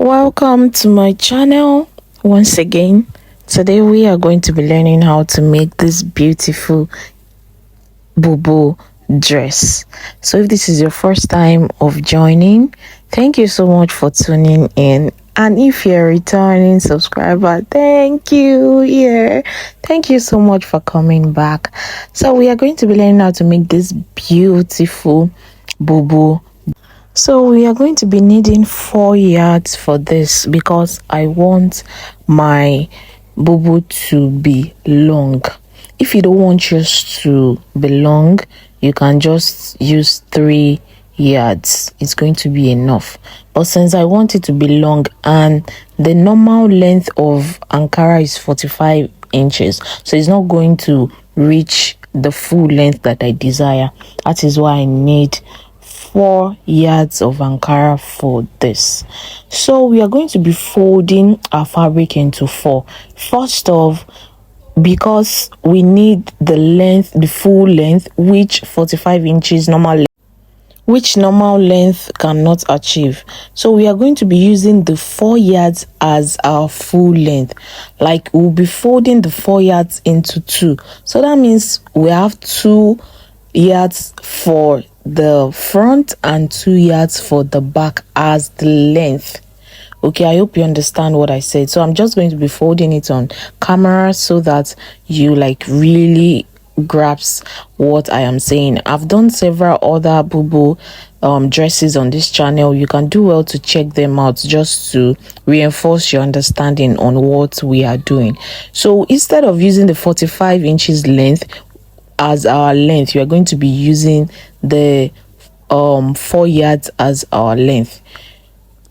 Welcome to my channel once again. Today we are going to be learning how to make this beautiful Bubu dress. So if this is your first time of joining, thank you so much for tuning in. And if you're a returning subscriber, thank you. Thank you so much for coming back. So we are going to be learning how to make this beautiful Bubu. So we are going to be needing 4 yards for this because I want my Bubu to be long. If you don't want yours to be long, you can just use 3 yards. It's going to be enough. But since I want it to be long and the normal length of Ankara is 45 inches, so it's not going to reach the full length that I desire. That is why I need 4 yards of Ankara for this. So we are going to be folding our fabric into 4. First off, because we need the length, the full length, which 45 inches normal length cannot achieve. So we are going to be using the 4 yards as our full length. Like we'll be folding the 4 yards into 2. So that means we have 2 yards for the front and 2 yards for the back as the length. Okay, I hope you understand what I said. So I'm just going to be folding it on camera so that you really grasp what I am saying. I've done several other Bubu dresses on this channel. You can do well to check them out just to reinforce your understanding on what we are doing. So instead of using the 45 inches length as our length, we are going to be using the 4 yards as our length.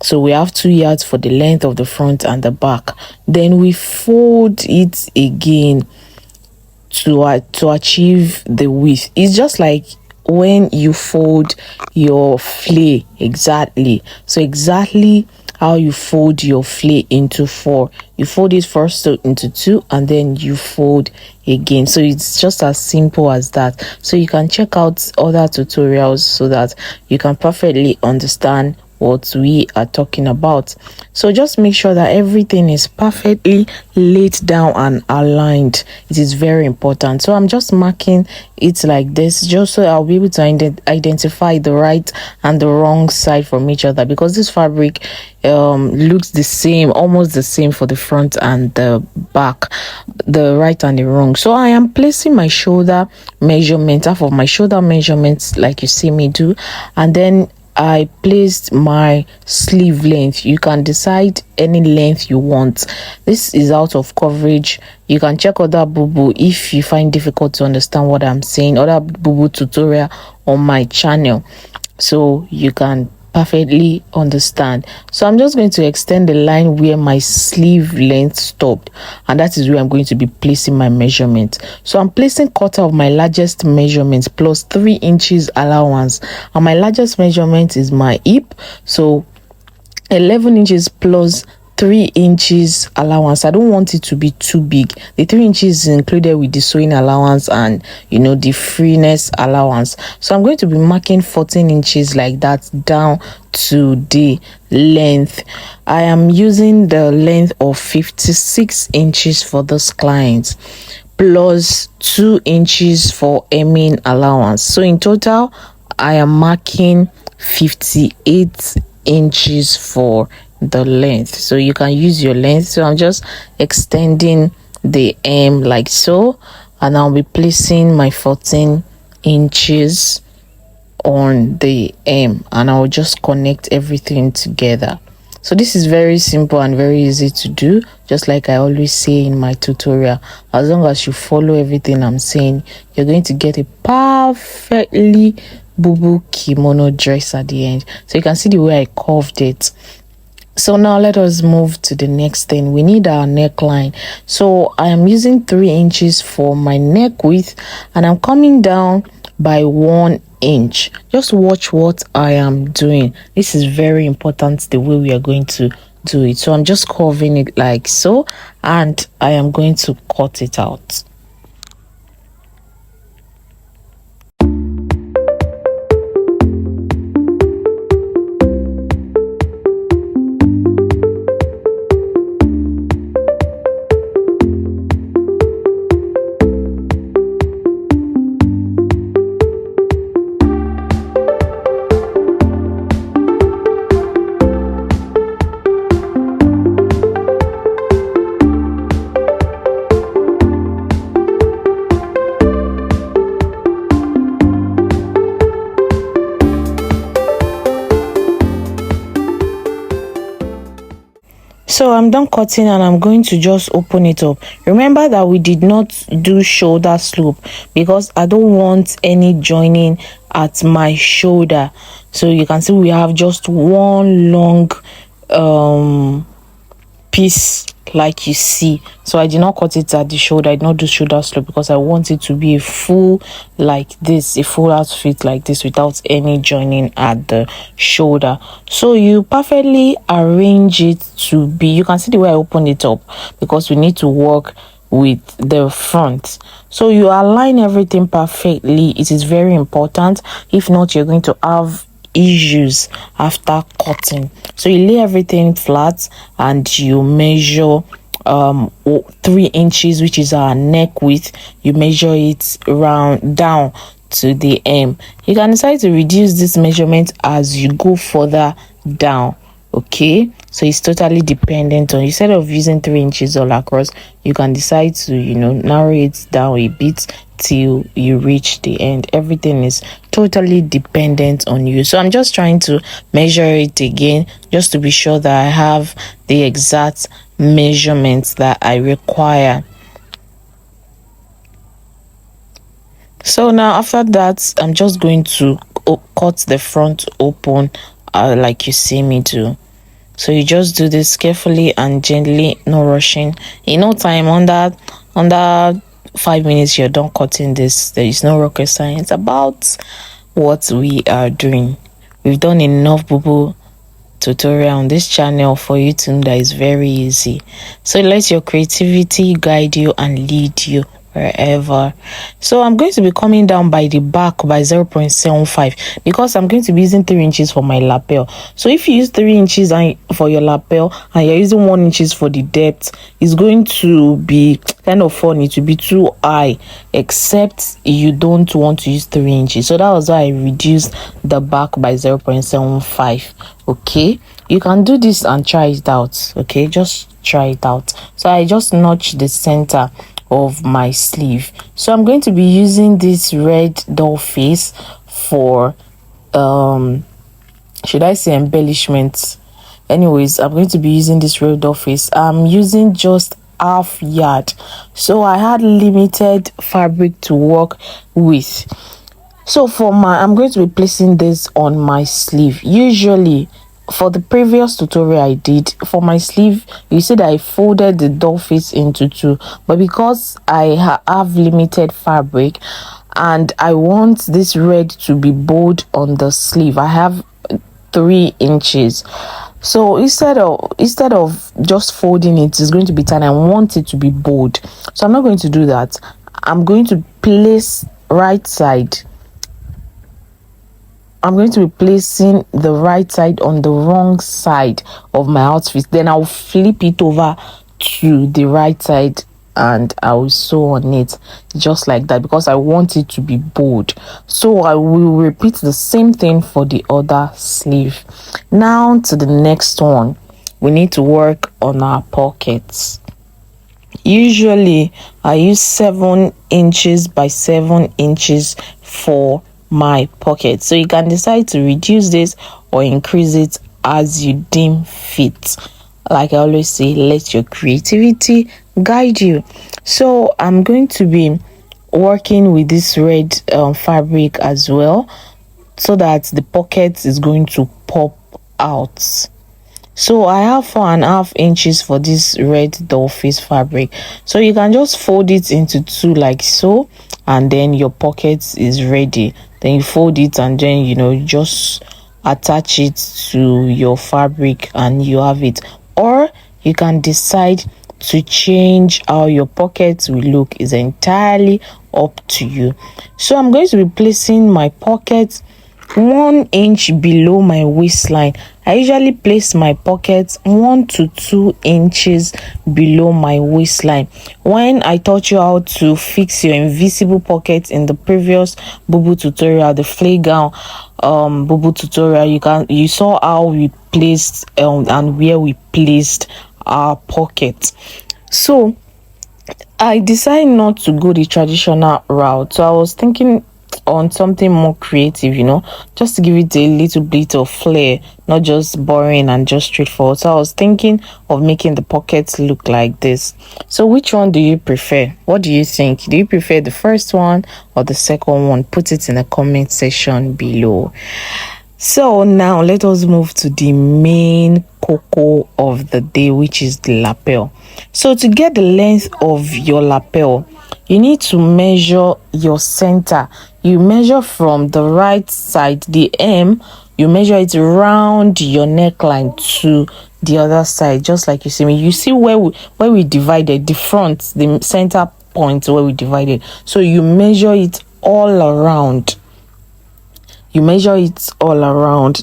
So we have 2 yards for the length of the front and the back. Then we fold it again to achieve the width. It's just like when you fold your flay, exactly. So exactly how you fold your flay into 4, you fold it first into 2 and then you fold again. So it's just as simple as that. So you can check out other tutorials so that you can perfectly understand what we are talking about. So just make sure that everything is perfectly laid down and aligned. It is very important. So I'm just marking it like this just so I'll be able to identify the right and the wrong side from each other, because this fabric looks the same, almost the same for the front and the back, the right and the wrong. So I am placing my shoulder measurement, half of my shoulder measurements like you see me do, and then I placed my sleeve length. You can decide any length you want. This is out of coverage. You can check other Bubu if you find difficult to understand what I'm saying, other Bubu tutorial on my channel, so you can perfectly understand. So I'm just going to extend the line where my sleeve length stopped, and that is where I'm going to be placing my measurement. So I'm placing quarter of my largest measurement plus 3 inches allowance, and my largest measurement is my hip, so 11 inches plus 3 inches allowance. I don't want it to be too big. The 3 inches is included with the sewing allowance and the freeness allowance. So I'm going to be marking 14 inches like that down to the length. I am using the length of 56 inches for this client plus 2 inches for hemming allowance. So in total I am marking 58 inches for the length. So you can use your length. So I'm just extending the hem like so, and I'll be placing my 14 inches on the hem, and I'll just connect everything together. So this is very simple and very easy to do, just like I always say in my tutorial. As long as you follow everything I'm saying, you're going to get a perfectly Bubu kimono dress at the end. So you can see the way I curved it. So now let us move to the next thing. We need our neckline. So I am using 3 inches for my neck width, and I'm coming down by 1 inch. Just watch what I am doing. This is very important, the way we are going to do it. So I'm just curving it like so, and I am going to cut it out. So I'm done cutting and I'm going to just open it up. Remember that we did not do shoulder slope because I don't want any joining at my shoulder. So you can see we have just one long piece like you see. So I did not cut it at the shoulder. I did not do shoulder slope because I want it to be a full like this, a full outfit like this without any joining at the shoulder. So you perfectly arrange it to be, you can see the way I opened it up because we need to work with the front. So you align everything perfectly. It is very important. If not, you're going to have issues after cutting. So you lay everything flat and you measure 3 inches, which is our neck width. You measure it round down to the hem. You can decide to reduce this measurement as you go further down. Okay, so it's totally dependent on, instead of using 3 inches all across, you can decide to narrow it down a bit till you reach the end. Everything is totally dependent on you. So I'm just trying to measure it again just to be sure that I have the exact measurements that I require. So now after that, I'm just going to cut the front open like you see me do. So you just do this carefully and gently, no rushing. In no time, under 5 minutes, you're done cutting this. There is no rocket science about what we are doing. We've done enough Bubu tutorial on this channel for you to know that it's very easy. So let your creativity guide you and lead you wherever. So I'm going to be coming down by the back by 0.75 because I'm going to be using 3 inches for my lapel. So if you use 3 inches for your lapel and you're using 1 inches for the depth, it's going to be kind of funny to be too high, except you don't want to use 3 inches. So that was why I reduced the back by 0.75. Okay, you can do this and try it out. Okay, just try it out. So I just notched the center of my sleeve. So I'm going to be using this red doll face for should I say embellishments. Anyways, I'm going to be using this red doll face. I'm using just half yard, so I had limited fabric to work with. So I'm going to be placing this on my sleeve. Usually for the previous tutorial I did for my sleeve, you see that I folded the doll face into 2, but because I have limited fabric and I want this red to be bold on the sleeve, I have 3 inches. So instead of just folding it, it's going to be tight. I want it to be bold, so I'm not going to do that. I'm going to place right side. I'm going to be placing the right side on the wrong side of my outfit. Then I'll flip it over to the right side and I will sew on it just like that because I want it to be bold. So I will repeat the same thing for the other sleeve. Now to the next one. We need to work on our pockets. Usually I use 7 inches by 7 inches for my pocket, so you can decide to reduce this or increase it as you deem fit. Like I always say, let your creativity guide you. So I'm going to be working with this red fabric as well, so that the pocket is going to pop out. So I have 4.5 inches for this red doll face fabric, so you can just fold it into 2 like so, and then your pocket is ready. Then you fold it and then you just attach it to your fabric and you have it. Or you can decide to change how your pockets will look. Is entirely up to you. So I'm going to be placing my pocket 1 inch below my waistline. I usually place my pockets 1 to 2 inches below my waistline. When I taught you how to fix your invisible pocket in the previous Bubu tutorial, the flay gown Bubu tutorial, you saw how we placed and where we placed our pocket. So I decided not to go the traditional route. So I was thinking on something more creative, just to give it a little bit of flair, not just boring and just straightforward. So I was thinking of making the pockets look like this. So which one do you prefer? What do you think? Do you prefer the first one or the second one? Put it in the comment section below. So now let us move to the main cocoa of the day, which is the lapel. So to get the length of your lapel, you need to measure your center. You measure from the right side, the M, you measure it around your neckline to the other side, just like you see me. You see where we divided the front, the center point where we divided. So you measure it all around.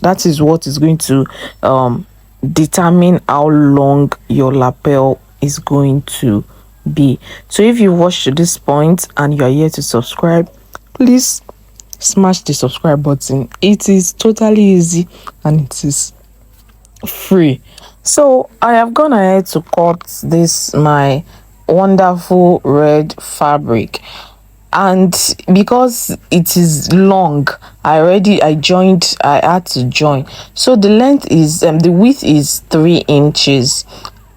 That is what is going to determine how long your lapel is going to be. So if you watched to this point and you are here to subscribe, please smash the subscribe button. It is totally easy and it is free. So I have gone ahead to cut this my wonderful red fabric, and because it is long, I had to join. So the length is the width is 3 inches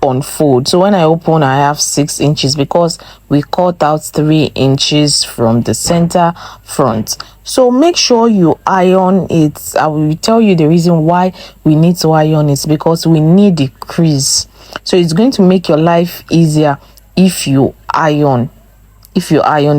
on fold. So when I open, I have 6 inches because we cut out 3 inches from the center front. So make sure you iron it. I will tell you the reason why we need to iron it, because we need the crease. So it's going to make your life easier if you iron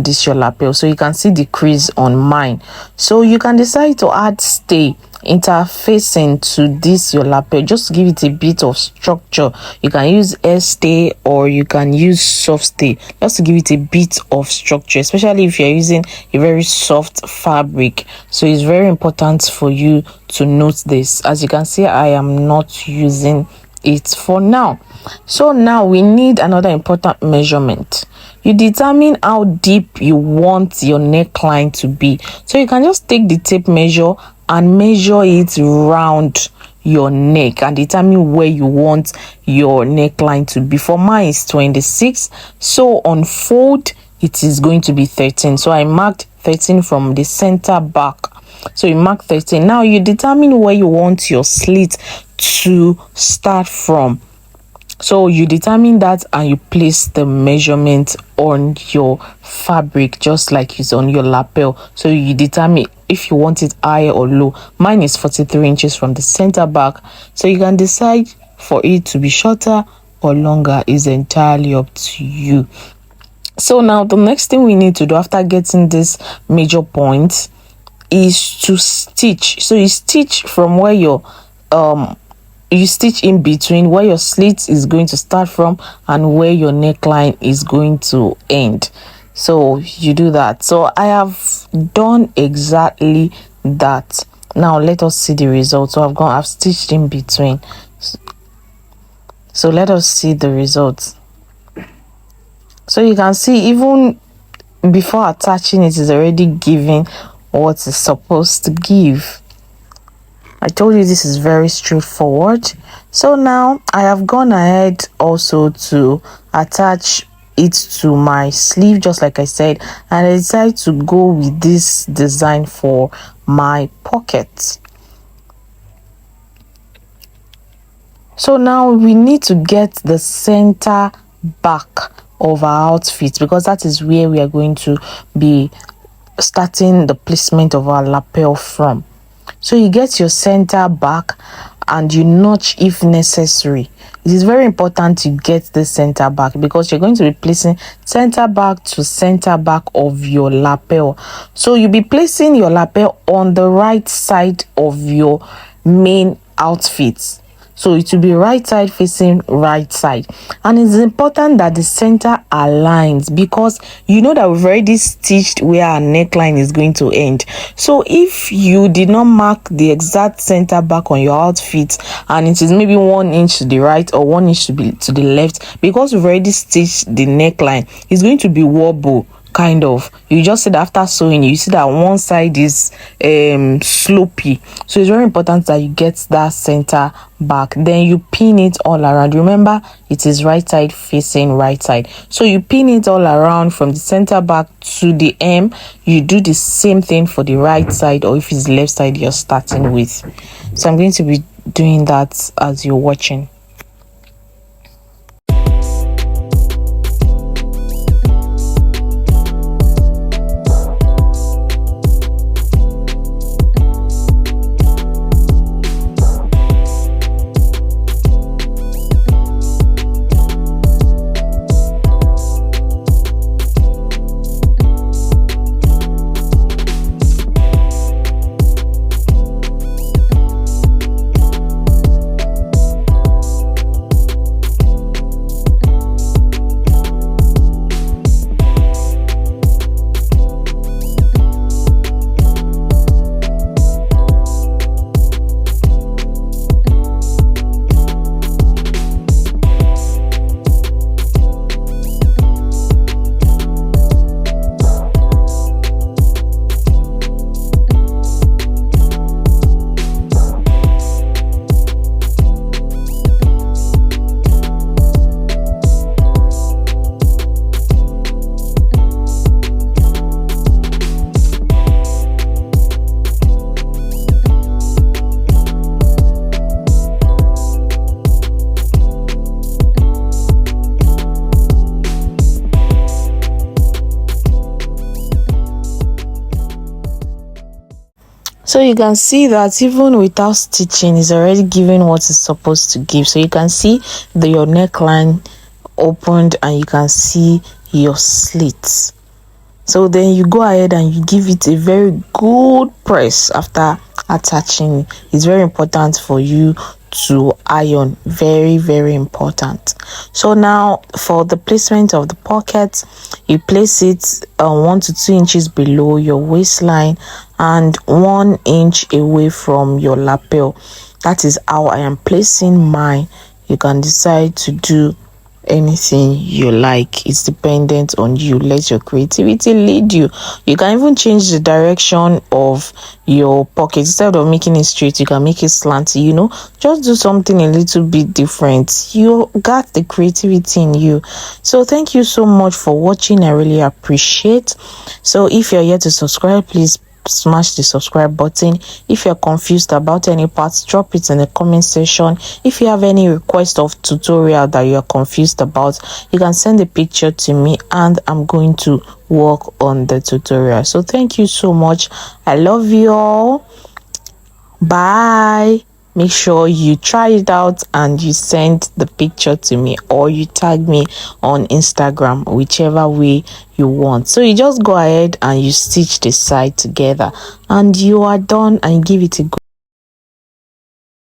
this your lapel. So you can see the crease on mine. So you can decide to add stay interfacing to this your lapel, just to give it a bit of structure. You can use air stay or you can use soft stay, just to give it a bit of structure, especially if you're using a very soft fabric. So it's very important for you to note this. As you can see, I am not using it for now. So now we need another important measurement. You determine how deep you want your neckline to be. So you can just take the tape measure and measure it round your neck and determine where you want your neckline to be. For mine is 26, so on fold it is going to be 13. So I marked 13 from the center back. So you mark 13. Now you determine where you want your slit to start from. So you determine that and you place the measurement on your fabric, just like it's on your lapel. So you determine if you want it higher or low. Mine is 43 inches from the center back, so you can decide for it to be shorter or longer. Is entirely up to you. So now the next thing we need to do after getting this major point is to stitch. So you stitch from where your you stitch in between where your slit is going to start from and where your neckline is going to end. So you do that. So I have done exactly that. Now let us see the result. So I've stitched in between. So let us see the results. So you can see even before attaching it is already giving what it's supposed to give. I told you this is very straightforward. So now I have gone ahead also to attach it to my sleeve, just like I said, and I decided to go with this design for my pockets. So now we need to get the center back of our outfit, because that is where we are going to be starting the placement of our lapel from. So you get your center back and you notch if necessary. It is very important to get the center back because you're going to be placing center back to center back of your lapel. So you'll be placing your lapel on the right side of your main outfit. So it will be right side facing right side, and it's important that the center aligns, because you know that we've already stitched where our neckline is going to end. So if you did not mark the exact center back on your outfit and it is maybe 1 inch to the right or 1 inch to the left, because we've already stitched the neckline, it's going to be wobble kind of, you just see that after sewing you see that one side is slopey, so it's very important that you get that center back. Then you pin it all around. Remember, it is right side facing right side, so you pin it all around from the center back to the hem. You do the same thing for the right side, or if it's left side you're starting with. So I'm going to be doing that as you're watching. So you can see that even without stitching, it's already giving what it's supposed to give. So you can see your neckline opened and you can see your slits. So then you go ahead and you give it a very good press after attaching. It's very important for you to iron, very, very important. So now for the placement of the pocket, you place it 1 to 2 inches below your waistline and 1 inch away from your lapel. That is how I am placing mine. You can decide to do anything you like. It's dependent on you. Let your creativity lead you. You can even change the direction of your pocket. Instead of making it straight, you can make it slanty, just do something a little bit different. You got the creativity in you. So thank you so much for watching. I really appreciate. So if you're yet to subscribe, please smash the subscribe button. If you're confused about any parts, drop it in the comment section. If you have any request of tutorial that you're confused about, you can send a picture to me and I'm going to work on the tutorial. So thank you so much. I love you all. Bye. Make sure you try it out and you send the picture to me, or you tag me on Instagram, whichever way you want. So you just go ahead and you stitch the side together and you are done and give it a go.